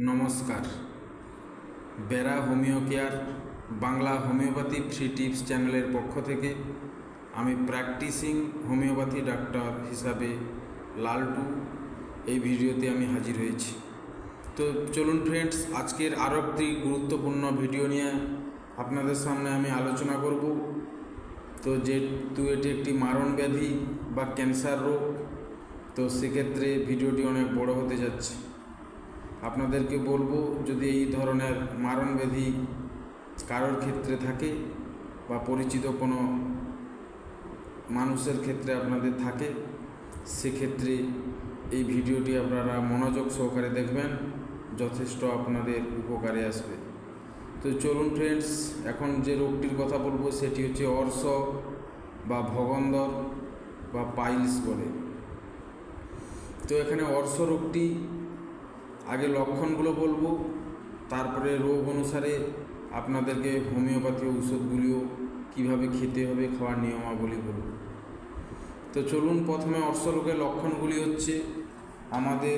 নমস্কার। Bera homeo care Bangla homeopathy free tips চ্যানেলের পক্ষ থেকে আমি প্র্যাকটিসিং হোমিওপ্যাথি ডাক্তার হিসাবে লালটু এই ভিডিওতে আমি হাজির হয়েছি। তো চলুন ফ্রেন্ডস, আজকের আরও একটি গুরুত্বপূর্ণ ভিডিও নিয়ে আপনাদের সামনে আমি আলোচনা করব। তো যেহেতু এটি একটি মারণ ব্যাধি বা ক্যান্সার রোগ, তো সেক্ষেত্রে ভিডিওটি অনেক বড় হতে যাচ্ছে। আপনাদেরকে বলবো, যদি এই ধরনের মারণ ব্যাধি কারোর ক্ষেত্রে থাকে বা পরিচিত কোনো মানুষের ক্ষেত্রে আপনাদের থাকে, সেক্ষেত্রে এই ভিডিওটি আপনারা মনোযোগ সহকারে দেখবেন, যথেষ্ট আপনাদের উপকারে আসবে। তো চলুন ফ্রেন্ডস, এখন যে রোগটির কথা বলবো সেটি হচ্ছে অর্শ বা ভগন্দর বা পাইলস বলে। তো এখানে অর্শ রোগটি আগে লক্ষণগুলো বলবো, তারপরে রোগ অনুসারে আপনাদেরকে হোমিওপ্যাথি ঔষধগুলিও কীভাবে খেতে হবে, খাওয়ার নিয়মাবলী বলব। তো চলুন, প্রথমে অর্শ রোগের লক্ষণগুলি হচ্ছে আমাদের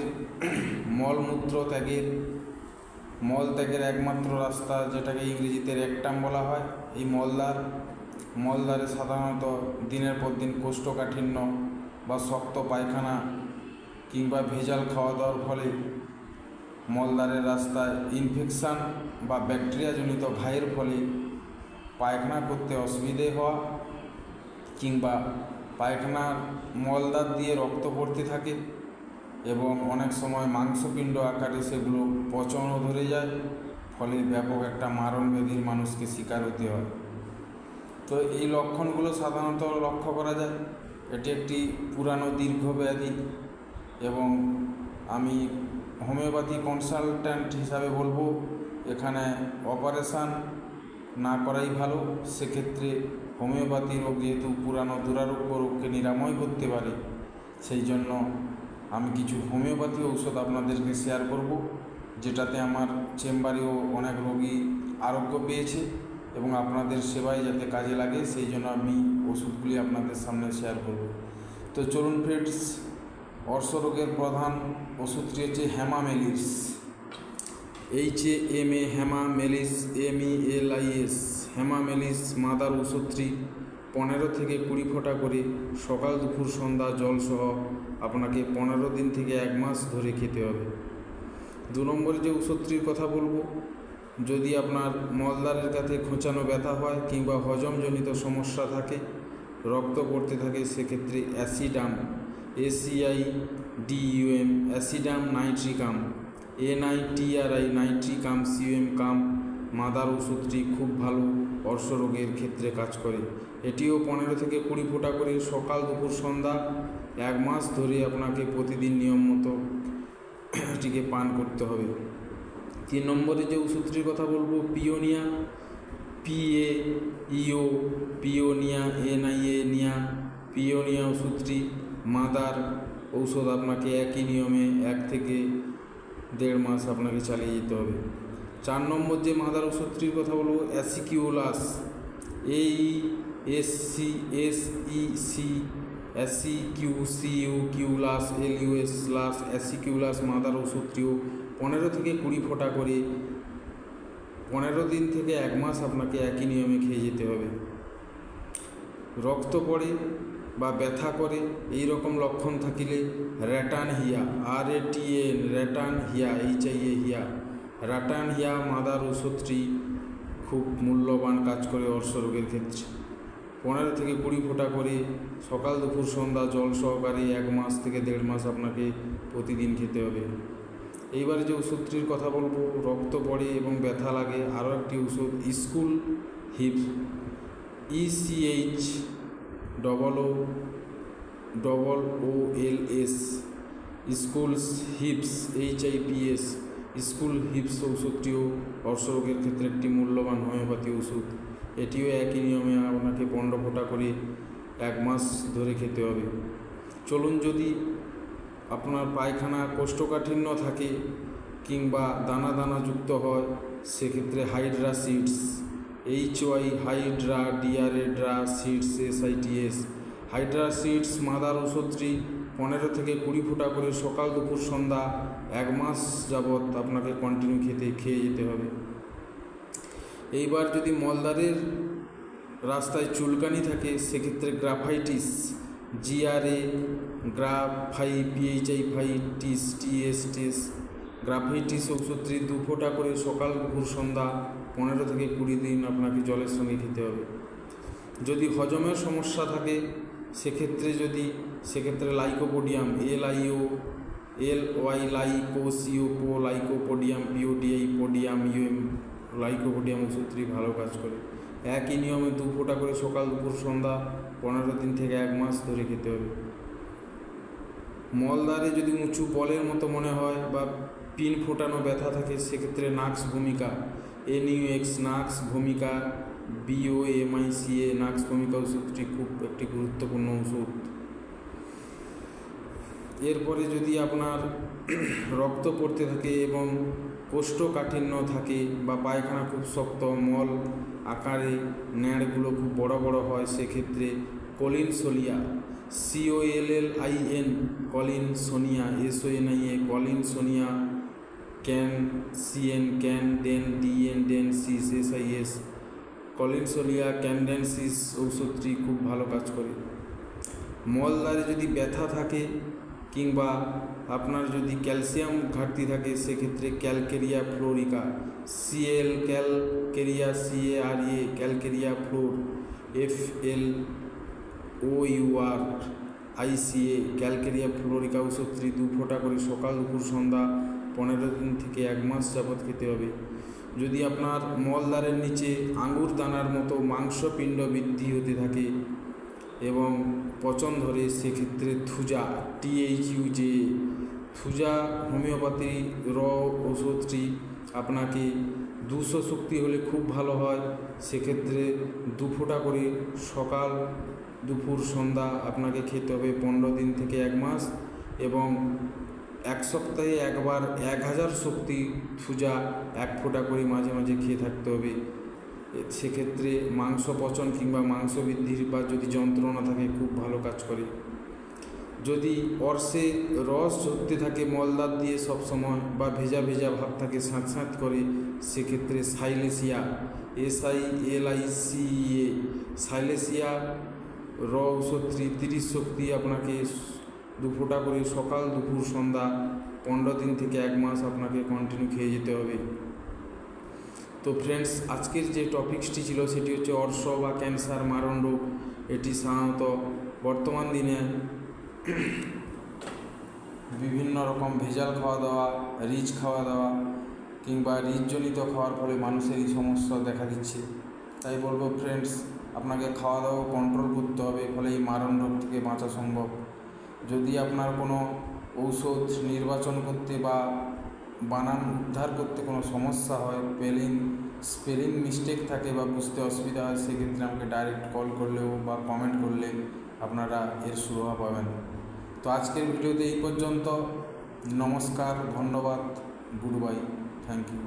মল ত্যাগের একমাত্র রাস্তা, যেটাকে ইংরেজিতে রেকটাম বলা হয়, এই মলদ্বারে সাধারণত দিনের পর দিন কোষ্ঠকাঠিন্য বা শক্ত পায়খানা কিংবা ভেজাল খাওয়া দাওয়ার ফলে মলদ্বারের রাস্তায় ইনফেকশান বা ব্যাকটেরিয়াজনিত ঘায়ের ফলে পায়খানা করতে অসুবিধে হওয়া, কিংবা পায়খানার মলদ্বার দিয়ে রক্ত পড়তে থাকে এবং অনেক সময় মাংসপিণ্ড আকারে সেগুলো পচনও ধরে যায়, ফলে ব্যাপক একটা মারণ ব্যাধির মানুষকে শিকার হতে হয়। তো এই লক্ষণগুলো সাধারণত লক্ষ্য করা যায়। এটি একটি পুরানো দীর্ঘ ব্যাধি এবং আমি হোমিওপ্যাথি কনসালট্যান্ট হিসাবে বলবো, এখানে অপারেশান না করাই ভালো। সেক্ষেত্রে হোমিওপ্যাথি রোগ যেহেতু পুরানো দুরারোগ্য রোগকে নিরাময় করতে পারে, সেই জন্য আমি কিছু হোমিওপ্যাথি ঔষধ আপনাদেরকে শেয়ার করব, যেটাতে আমার চেম্বারেও অনেক রোগী আরোগ্য পেয়েছে এবং আপনাদের সেবায় যাতে কাজে লাগে, সেই জন্য আমি ওষুধগুলি আপনাদের সামনে শেয়ার করব। তো চলুন ফ্রেন্ডস, অর্শ রোগের প্রধান ওষুধটি হচ্ছে হেমামেলিস, HAMA হেমামেলিস, MELIS। হেমামেলিস মাদার ওষুধটি 15 থেকে 20 ফোঁটা করে সকাল দুপুর সন্ধ্যা জলসহ আপনাকে 15 দিন থেকে 1 মাস ধরে খেতে হবে। 2 নম্বরে যে ওষুধটির কথা বলবো, যদি আপনার মলদ্বারের কাছে খোঁচানো ব্যথা হয় কিংবা হজমজনিত সমস্যা থাকে, রক্ত পড়তে থাকে, সেক্ষেত্রে acidum, ACIDUM, acidum nitricum, NITRI, nitricum CUM কাম মাদার ওষুধটি খুব ভালো অর্শ রোগের ক্ষেত্রে কাজ করে। এটিও 15 থেকে 20 ফোঁটা করে সকাল দুপুর সন্ধ্যা 1 মাস ধরে আপনাকে প্রতিদিন নিয়ম মতো এটিকে পান করতে হবে। 3 নম্বরে যে ওষুধটির কথা বলবো, paeonia, PAEO, paeonia, NIA, paeonia ওষুধটি মাদার ঔষধ আপনাকে একই নিয়মে 1 থেকে 1.5 মাস আপনাকে চালিয়ে যেতে হবে। 4 নম্বর যে মাদার ওষুধটির কথা বলবো, অ্যাসিকিউলাস, অ্যাসিকিউলাস, LUS, অ্যাসিকিউলাস মাদার ওষুধটিও 15 থেকে 20 ফোঁটা করে 15 দিন থেকে 1 মাস আপনাকে একই নিয়মে খেয়ে যেতে হবে। রক্ত পড়ে বা ব্যথা করে এই রকম লক্ষণ থাকিলে র্যাটানহিয়া, RATN, র্যাটানহিয়া, HIA, র্যাটানহিয়া মাদার ওষুধটি খুব মূল্যবান কাজ করে অর্শ রোগের ক্ষেত্রে। 15 থেকে 20 ফোঁটা করে সকাল দুপুর সন্ধ্যা জল সহকারে 1 মাস থেকে 1.5 মাস আপনাকে প্রতিদিন খেতে হবে। এইবারে যে ওষুধটির কথা বলবো, রক্ত পড়ে এবং ব্যথা লাগে, আরও একটি ওষুধ Aesculus hips, ECHOOLS, Aesculus hips, HIPS, Aesculus hips ওষুধটিও অর্শ রোগের ক্ষেত্রে একটি মূল্যবান হোমিওপ্যাথি ওষুধ। এটিও একই নিয়মে আপনাকে 15 ফোঁটা করে 1 মাস ধরে খেতে হবে। চলুন, যদি আপনার পায়খানা কোষ্ঠকাঠিন্য থাকে কিংবা দানা দানা যুক্ত হয়, সেক্ষেত্রে Hydra seeds, HY DRA seeds, SITS, Hydra seeds mother ওষুধটি 15 থেকে 20 ফোঁটা করে সকাল দুপুর সন্ধ্যা 1 মাস যাবৎ আপনাকে কন্টিনিউ খেয়ে যেতে হবে। এইবার যদি মলদ্বারের রাস্তায় চুলকানি থাকে সেক্ষেত্রে গ্রাফাইটিস, গ্রাফাইটিস গ্রাফাইটিস ওষুধটি 2 ফোঁটা করে সকাল দুপুর সন্ধ্যা 15 থেকে 20 দিন আপনাকে জলের সঙ্গে খেতে হবে। যদি হজমের সমস্যা থাকে সেক্ষেত্রে লাইকোপোডিয়াম লাইকোপোডিয়াম ওষুধটি ভালো কাজ করে। একই নিয়মে 2 ফোঁটা করে সকাল দুপুর সন্ধ্যা 15 দিন থেকে 1 মাস ধরে খেতে হবে। মলদ্বারে যদি উঁচু বলের মতো মনে হয় বা পিন ফোটানো ব্যথা থাকে সেক্ষেত্রে নাক্স ভূমিকা BOMICA নাক্স ভূমিকা ওষুধটি খুব একটি গুরুত্বপূর্ণ ওষুধ। এরপরে যদি আপনার রক্ত পড়তে থাকে এবং কোষ্ঠকাঠিন্য থাকে বা পায়খানা খুব শক্ত, মল আকারে ন্যাড়গুলো খুব বড় বড় হয় সেক্ষেত্রে কলিনসোনিয়া কলিনসোনিয়া ক্যানডেনসিস ঔষধটি খুব ভালো কাজ করে। মলদ্বারে যদি ব্যথা থাকে কিংবা আপনার যদি ক্যালসিয়াম ঘাটতি থাকে সেক্ষেত্রে calcarea fluorica calcarea floor FLOURICA calcarea fluorica ওষুধটি 2 ফোঁটা করে সকাল দুপুর সন্ধ্যা 15 দিন থেকে 1 মাস যাবৎ খেতে হবে। যদি আপনার মলদ্বারের নিচে আঙুর দানার মতো মাংসপিণ্ড বৃদ্ধি হতে থাকে এবং পচন ধরে সেক্ষেত্রে থুজা হোমিওপ্যাথি ওষুধটি আপনাকে 200 শক্তি হলে খুব ভালো হয়। সেক্ষেত্রে 2 ফোঁটা করে সকাল দুপুর সন্ধ্যা আপনাকে খেতে হবে 15 দিন থেকে 1 মাস এবং 1 সপ্তাহে একবার 1000 শক্তি থুজা 1 ফোঁটা করে মাঝে মাঝে খেয়ে থাকতে হবে। সেক্ষেত্রে মাংস পচন কিংবা মাংস বৃদ্ধির বা যদি যন্ত্রণা থাকে খুব ভালো কাজ করে। যদি অর্শে রস ঝরতে থাকে মলদ্বার দিয়ে সবসময় বা ভেজা ভেজা ভাব থাকে স্যাঁত করে সেক্ষেত্রে সাইলেসিয়া ঔষধটি 30 শক্তি আপনাকে 2 ফোঁটা করে সকাল দুপুর সন্ধ্যা 15 দিন থেকে 1 মাস আপনাকে কন্টিনিউ খেয়ে যেতে হবে। তো ফ্রেন্ডস, আজকের যে টপিকসটি ছিল সেটি হচ্ছে অর্শ বা ক্যান্সার মারণ রোগ। এটি সাধারণত বর্তমান দিনে বিভিন্ন রকম ভেজাল খাওয়া দাওয়া, রিচ খাওয়া দাওয়া কিংবা রিচজনিত খাওয়ার ফলে মানুষের এই সমস্যা দেখা দিচ্ছে। তাই বলবো ফ্রেন্ডস, আপনাকে খাওয়া দাওয়া কন্ট্রোল করতে হবে, ফলে এই মারণ রোগ থেকে বাঁচা সম্ভব। যদি আপনার কোনো ঔষধ নির্বাচন করতে বা বানান উদ্ধার করতে কোনো সমস্যা হয়, স্পেলিং মিস্টেক থাকে বা বুঝতে অসুবিধা হয়, সেক্ষেত্রে আমাকে ডাইরেক্ট কল করলেও বা কমেন্ট করলে আপনারা এর সুরাহা পাবেন। তো আজকের ভিডিওতে এই পর্যন্ত। নমস্কার, ধন্যবাদ, গুড বাই, থ্যাংক ইউ।